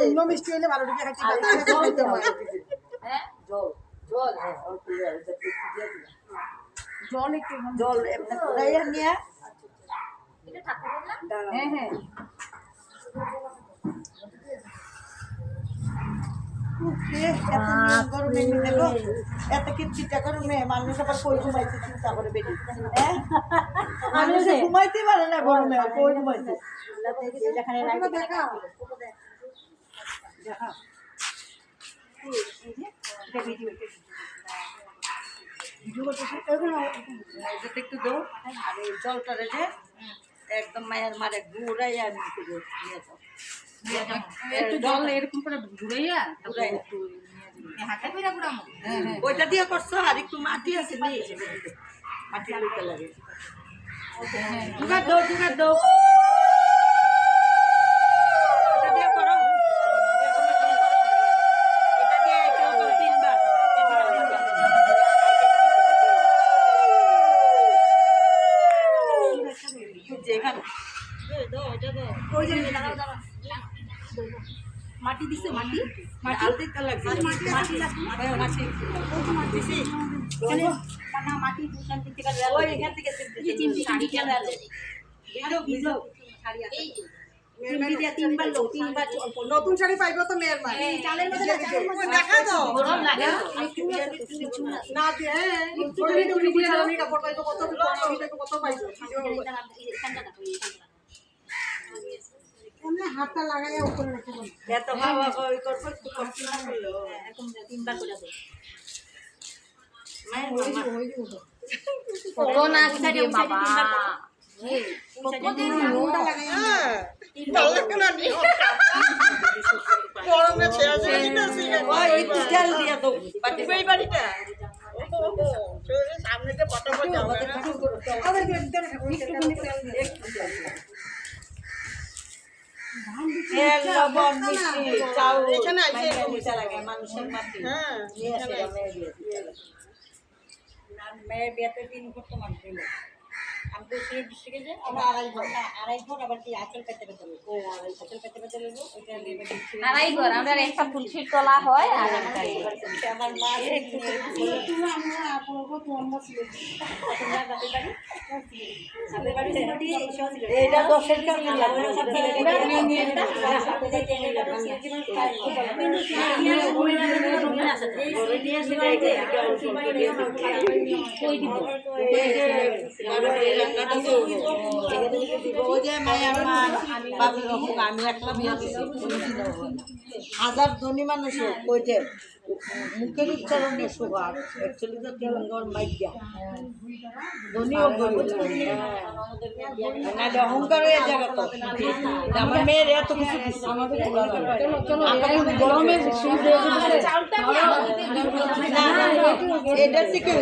অন্য মিষ্টি হলে ভালো ঢুকে খাইতে হ্যাঁ জল জল জল একটু জল রাইয়া নিয়ে এটা ঠাকুরের না হ্যাঁ হ্যাঁ গরমে দেখো এত চিন্তা গরমে মানুষ আবার কই ঘুমাইছে চিন্তা করে বেশি মানুষ ঘুমাইতে পারে না গরমে কই ঘুমাইছে দেখা একটু দো আর এই জলটা রেখে একদম মায়ের মারে ঘুরাইয়া নিয়ে যাও একটু জল এরকম করে ঘুরাইয়া হাতে করে ঘুরামো ওইটা দিয়ে করছো আর একটু মাটি আছে নিয়ে মাটি লইতে লাগে জুগার দাও এটা দিয়ে করো এটা দিয়ে তিনবার যেখানে ওই যে দাঁড়াও মাটি দিছে মাটি আলতে লাগছে মাটি দিছি না মাটি এখান থেকে ওই এখান থেকে চিমটি ভিজো শাড়ি আছে তিনবার নতুন শাড়ি পাইবো তো মেয়ের মা চালের মধ্যে দেখা দাও গরম লাগে না কাপড় পাইবো কত পাইবো হাতটা লাগাইয়া উপরে রেখে এত বাবা ওই করবো একটু কষ্ট না করলো এখন তিনবার করে দাও মায়ের ও না কি বাবা কতদিন মুন্ডা লাগাইয়া ভালো লাগে না নি গরমে ছেড়ে দিনা সিগা ওই একটু তেল দিয়া দাও বাড়ি বাড়িটা সামনেতে পটাপট যাও আবার ভিতরে একটু তেল দিয়ে মেয়ের বিয়েতে 3 ঘর তো মানতে আমি তো সেই ডিস্ট্রিক্টে যে আড়াই ঘর আবার কি আঁচল পেতে আঁচল পেতে নেবো আড়াই ঘর আমরা একটা তুলসীর তলা হয় আর আমার মা এইটা 10-এর কাছে আমি একলা বিয়া দিছি হাজার ধনী মানুষ ওইটা মুখের উচ্চারণে সোহাগ অ্যাকচুয়ালি তো তিনগর মাইয়া ধনী ও অহংকার হয়ে যাবে তো আমার মেয়ের এত কিছু এটা থেকে